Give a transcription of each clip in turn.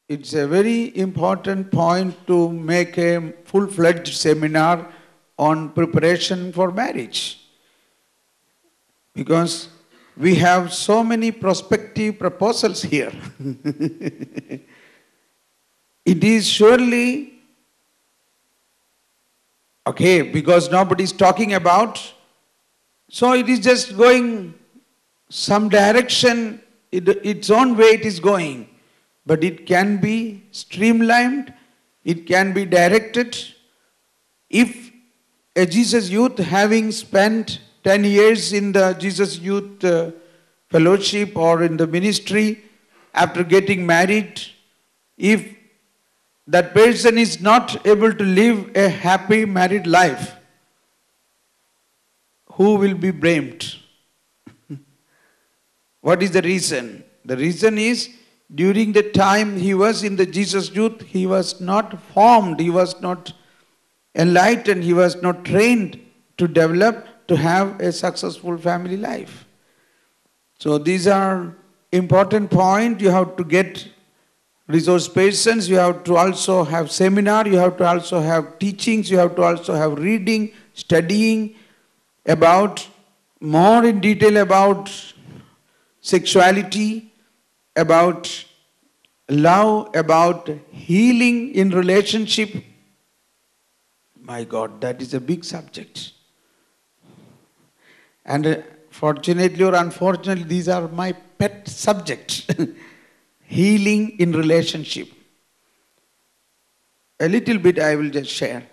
it's a very important point to make a full-fledged seminar on preparation for marriage. Because we have so many prospective proposals here. It is surely, okay, because nobody is talking about, so it is just going some direction, its own way it is going. But it can be streamlined, it can be directed. If a Jesus Youth, having spent 10 years in the Jesus Youth Fellowship or in the ministry, after getting married, if that person is not able to live a happy married life, who will be blamed? What is the reason? The reason is, during the time he was in the Jesus Youth, he was not formed, he was not enlightened, he was not trained to develop, to have a successful family life. So these are important points. You have to get resource persons, you have to also have seminar, you have to also have teachings, you have to also have reading, studying about more in detail about sexuality, about love, about healing in relationship. My God, that is a big subject. And fortunately or unfortunately, these are my pet subjects. Healing in relationship. A little bit I will just share.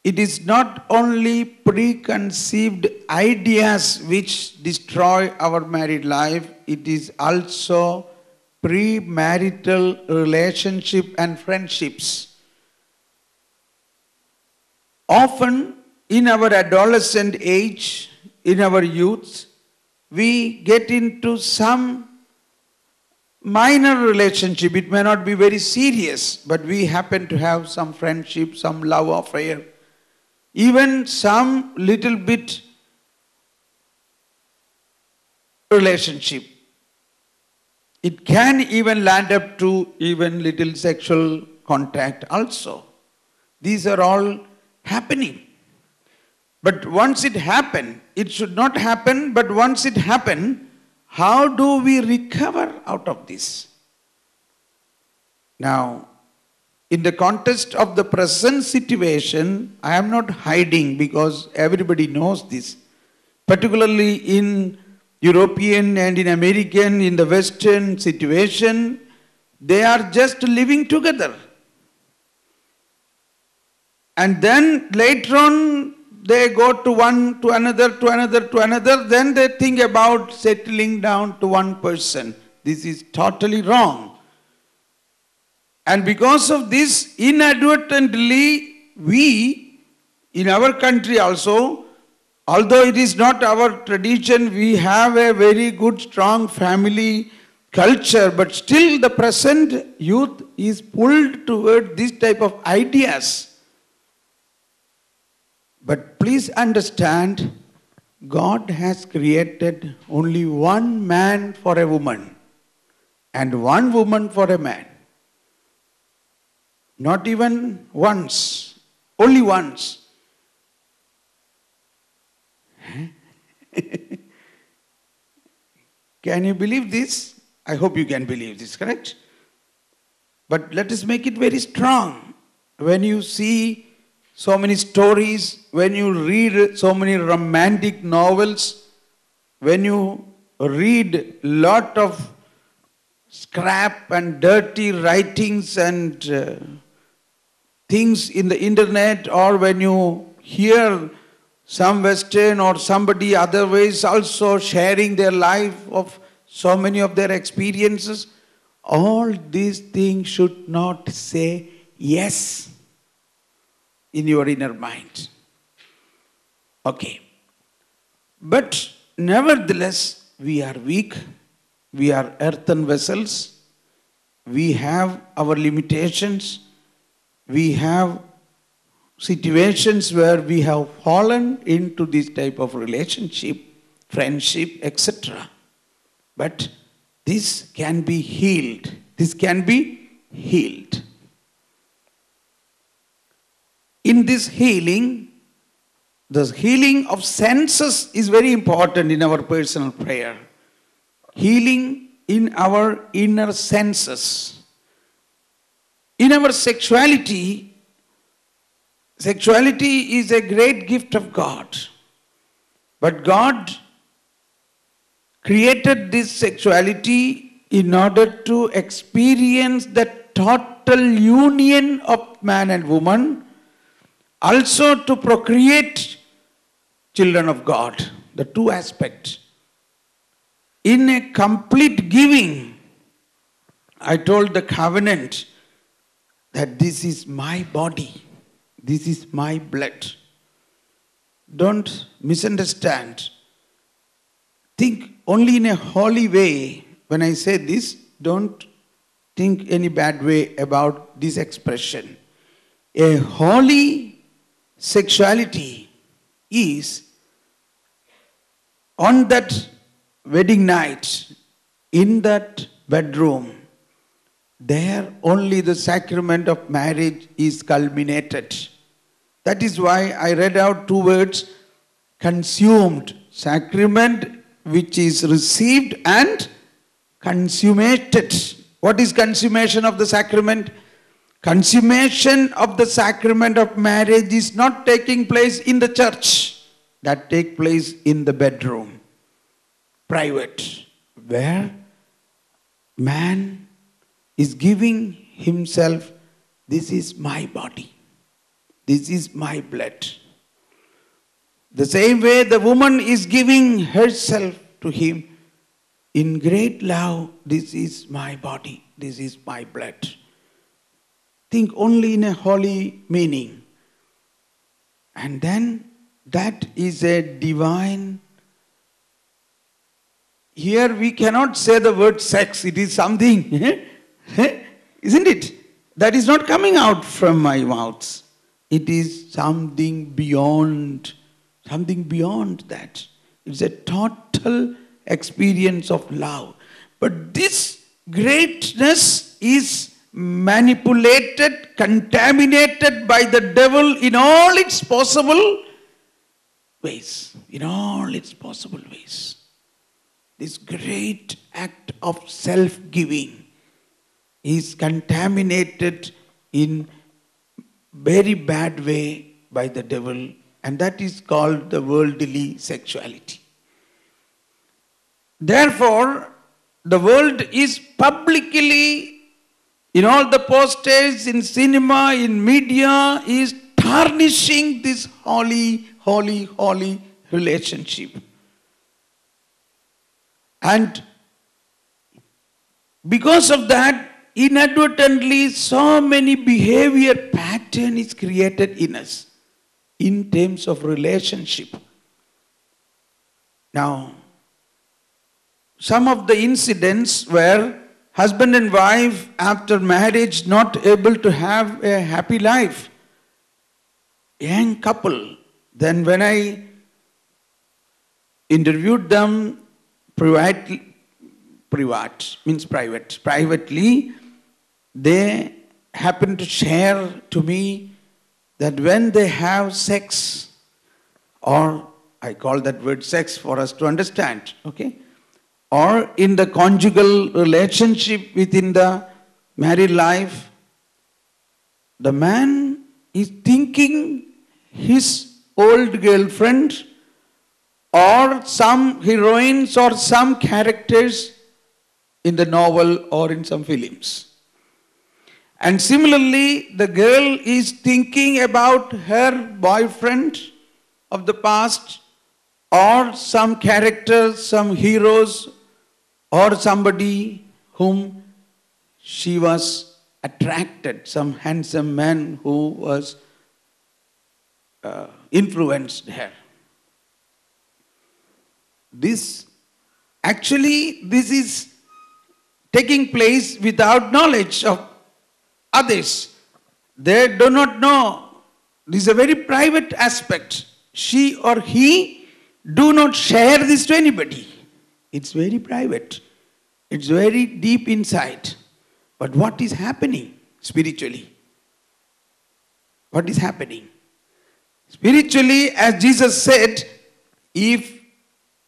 It is not only preconceived ideas which destroy our married life, it is also premarital relationship and friendships. Often in our adolescent age, in our youth, we get into some minor relationship. It may not be very serious, but we happen to have some friendship, some love affair, even some little bit relationship. It can even land up to even little sexual contact also. These are all happening. But once it happened, it should not happen, but once it happened, how do we recover out of this? Now, in the context of the present situation, I am not hiding because everybody knows this. Particularly in European and in American, in the Western situation, they are just living together. And then later on, they go to one, to another, to another, to another. Then they think about settling down to one person. This is totally wrong. And because of this, inadvertently, we, in our country also, although it is not our tradition, we have a very good, strong family culture, but still the present youth is pulled toward this type of ideas. But please understand, God has created only one man for a woman and one woman for a man. Not even once, only once. Can you believe this? I hope you can believe this, correct? But let us make it very strong. When you see so many stories, when you read so many romantic novels, when you read lot of scrap and dirty writings and things in the internet, or when you hear some Western or somebody otherwise also sharing their life of so many of their experiences, all these things should not say yes in your inner mind. Okay. But nevertheless, we are weak. We are earthen vessels. We have our limitations. We have situations where we have fallen into this type of relationship, friendship, etc. But this can be healed. This can be healed. In this healing, the healing of senses is very important in our personal prayer. Healing in our inner senses. In our sexuality, sexuality is a great gift of God. But God created this sexuality in order to experience the total union of man and woman, also to procreate children of God, the two aspects. In a complete giving, I told the covenant that this is my body, this is my blood. Don't misunderstand. Think only in a holy way. When I say this, don't think any bad way about this expression. A holy sexuality is on that wedding night, in that bedroom, there only the sacrament of marriage is culminated. That is why I read out two words, consumed, sacrament which is received and consummated. What is consummation of the sacrament? Consummation of the sacrament of marriage is not taking place in the church. That takes place in the bedroom, private, where man is giving himself, this is my body, this is my blood. The same way the woman is giving herself to him in great love, this is my body, this is my blood. Think only in a holy meaning. And then that is a divine. Here we cannot say the word sex, it is something, isn't it? That is not coming out from my mouth. It is something beyond that. It's a total experience of love. But this greatness is manipulated, contaminated by the devil in all its possible ways. In all its possible ways. This great act of self-giving is contaminated in very bad way by the devil, and that is called the worldly sexuality. Therefore, the world is publicly, in all the posters, in cinema, in media, is tarnishing this holy relationship. And because of that, inadvertently, so many behavior pattern is created in us in terms of relationship. Now, some of the incidents where husband and wife after marriage not able to have a happy life, young couple, then when I interviewed them privately, they happen to share to me that when they have sex, or I call that word sex for us to understand, okay? Or in the conjugal relationship within the married life, the man is thinking his old girlfriend or some heroines or some characters in the novel or in some films. And similarly, the girl is thinking about her boyfriend of the past or some characters, some heroes or somebody whom she was attracted, some handsome man who was influenced her. This is taking place without knowledge of others. They do not know. This is a very private aspect. She or he do not share this to anybody. It's very private. It's very deep inside. But what is happening spiritually? What is happening? Spiritually, as Jesus said, if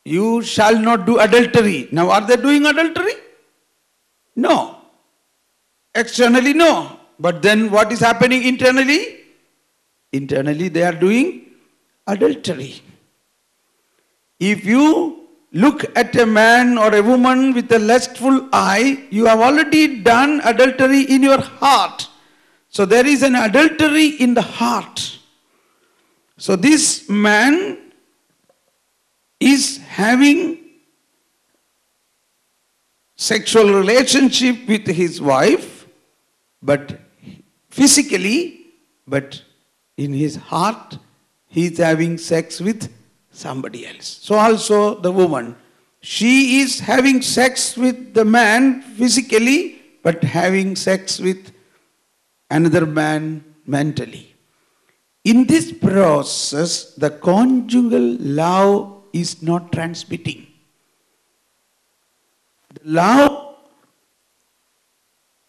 you shall not do adultery. Now, are they doing adultery? No. Externally, no. But then what is happening internally? Internally, they are doing adultery. If you look at a man or a woman with a lustful eye, you have already done adultery in your heart. So there is an adultery in the heart. So this man is having sexual relationship with his wife, but physically, but in his heart, he is having sex with somebody else. So also the woman, she is having sex with the man physically, but having sex with another man mentally. In this process, the conjugal love is not transmitting. The love,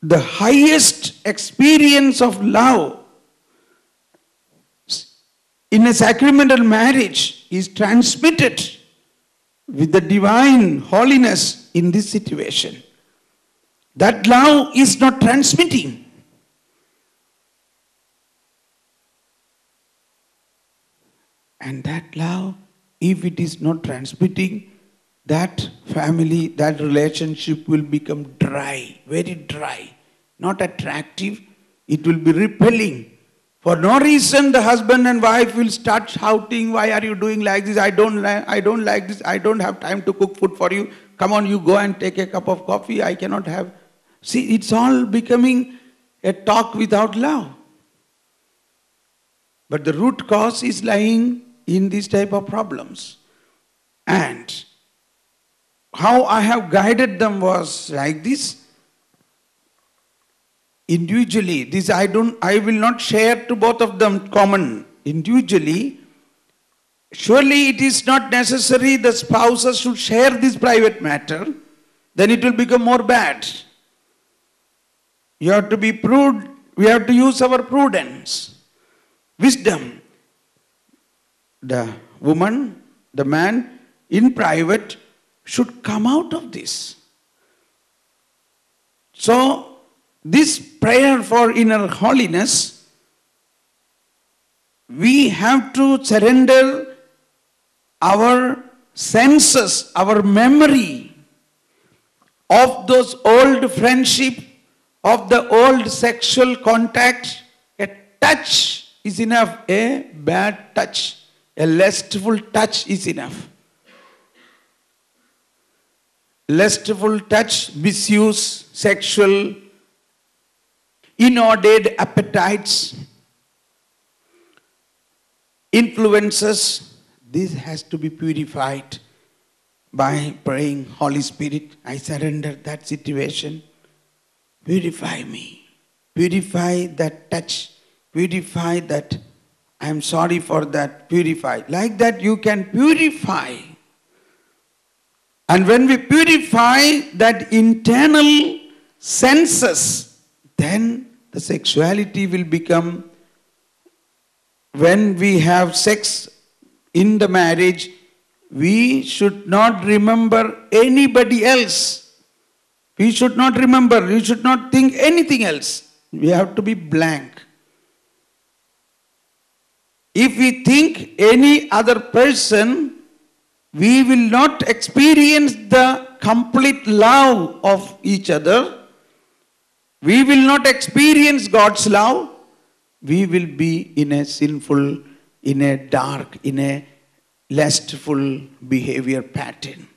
the highest experience of love in a sacramental marriage is transmitted with the divine holiness in this situation. That love is not transmitting. And that love, if it is not transmitting, that family, that relationship will become dry, very dry, not attractive. It will be repelling. For no reason, the husband and wife will start shouting, why are you doing like this? I don't like this. I don't have time to cook food for you. Come on, you go and take a cup of coffee. I cannot have. See, it's all becoming a talk without love. But the root cause is lying in these type of problems. And how I have guided them was like this. Individually, this I will not share to both of them common. Individually, surely it is not necessary the spouses should share this private matter, then it will become more bad. You have to be prudent, we have to use our prudence, wisdom. The woman, the man in private should come out of this. So, this prayer for inner holiness, we have to surrender our senses, our memory of those old friendship, of the old sexual contact. A touch is enough, a bad touch, a lustful touch is enough. Lustful touch, misuse, sexual inordinate appetites, influences, this has to be purified by praying, Holy Spirit, I surrender that situation. Purify me. Purify that touch. Purify that, I am sorry for that. Purify. Like that you can purify. And when we purify that internal senses, then the sexuality will become, when we have sex in the marriage, we should not remember anybody else. We should not remember, we should not think anything else. We have to be blank. If we think any other person, we will not experience the complete love of each other. We will not experience God's love. We will be in a sinful, in a dark, in a lustful behavior pattern.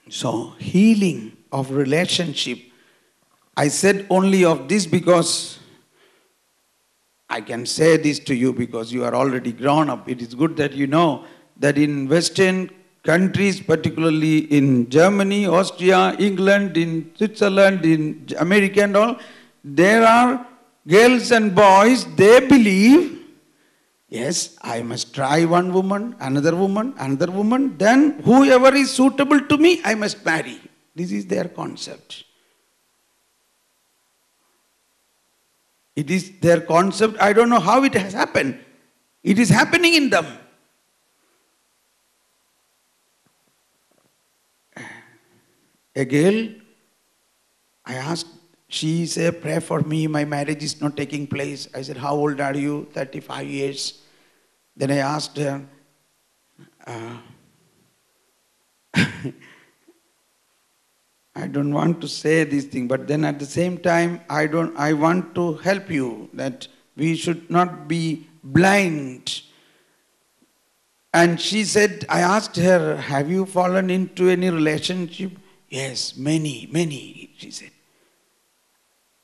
So, healing of relationship. I said only of this because I can say this to you because you are already grown up. It is good that you know that in Western countries, particularly in Germany, Austria, England, in Switzerland, in America and all, there are girls and boys, they believe, yes, I must try one woman, another woman, then whoever is suitable to me, I must marry. This is their concept. It is their concept. I don't know how it has happened. It is happening in them. A girl, I asked, she said, pray for me, my marriage is not taking place. I said, how old are you? 35 years. Then I asked her, I don't want to say this thing, but then at the same time, I want to help you that we should not be blind. And she said, I asked her, have you fallen into any relationship? Yes, many, she said.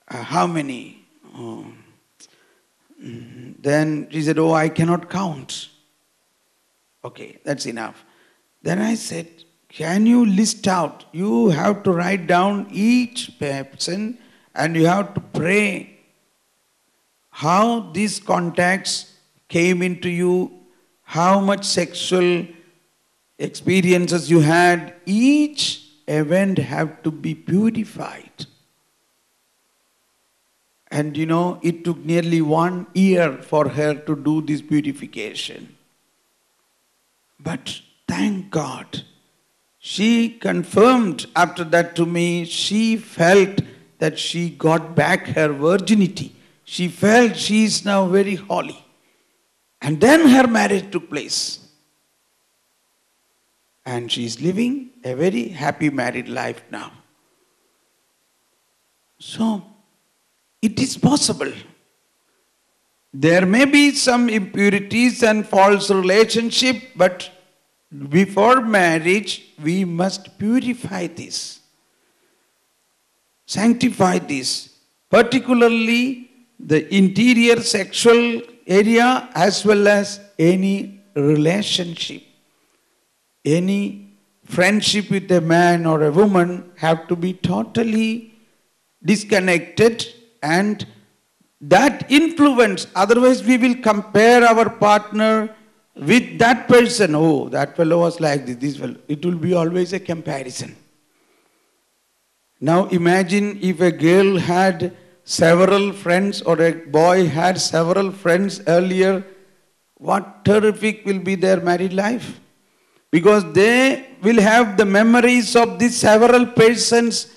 How many? Oh. Then she said, oh, I cannot count. Okay, that's enough. Then I said, can you list out? You have to write down each person and you have to pray how these contacts came into you, how much sexual experiences you had. Each event have to be purified. And you know, it took nearly 1 year for her to do this purification. But thank God, she confirmed after that to me, she felt that she got back her virginity. She felt she is now very holy. And then her marriage took place. And she is living a very happy married life now. So, it is possible. There may be some impurities and false relationship, but before marriage, we must purify this, sanctify this, particularly the interior sexual area as well as any relationship. Any friendship with a man or a woman have to be totally disconnected, and that influence, otherwise we will compare our partner with that person. Oh, that fellow was like this fellow. It will be always a comparison. Now imagine if a girl had several friends or a boy had several friends earlier, what terrific will be their married life. Because they will have the memories of these several persons,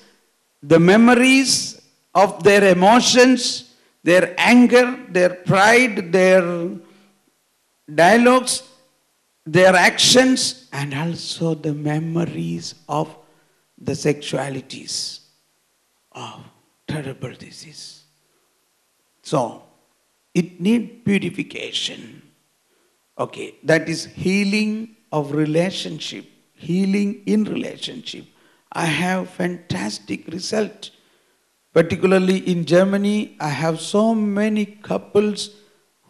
the memories of their emotions, their anger, their pride, their dialogues, their actions, and also the memories of the sexualities. Oh, terrible this is. So, it needs purification. Okay, that is healing of relationship, healing in relationship. I have fantastic result. Particularly in Germany, I have so many couples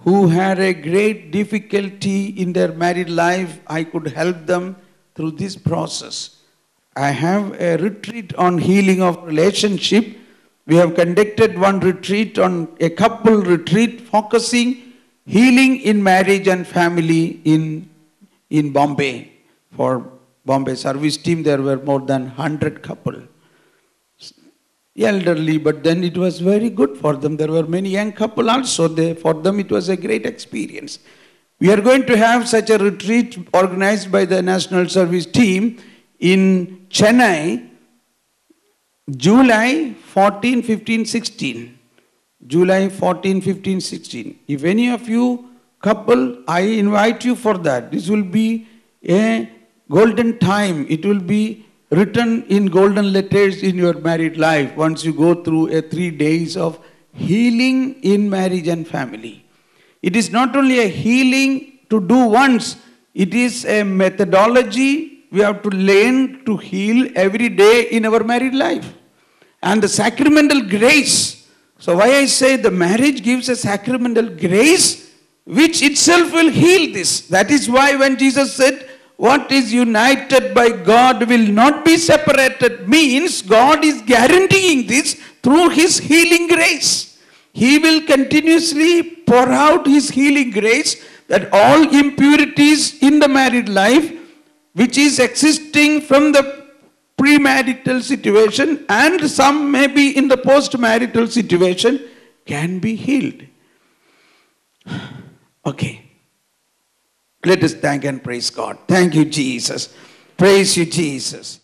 who had a great difficulty in their married life. I could help them through this process. I have a retreat on healing of relationship. We have conducted one retreat on a couple retreat focusing healing in marriage and family in Bombay. For Bombay service team, there were more than 100 couples. Elderly, but then it was very good for them. There were many young couples also. For them it was a great experience. We are going to have such a retreat organized by the National Service Team in Chennai, July 14, 15, 16. July 14, 15, 16. If any of you couple, I invite you for that. This will be a golden time. It will be written in golden letters in your married life once you go through a 3 days of healing in marriage and family. It is not only a healing to do once, it is a methodology we have to learn to heal every day in our married life. And the sacramental grace. So why I say the marriage gives a sacramental grace which itself will heal this. That is why when Jesus said, what is united by God will not be separated, means God is guaranteeing this through His healing grace. He will continuously pour out His healing grace, that all impurities in the married life, which is existing from the premarital situation and some may be in the post-marital situation, can be healed. Okay. Let us thank and praise God. Thank you, Jesus. Praise you, Jesus.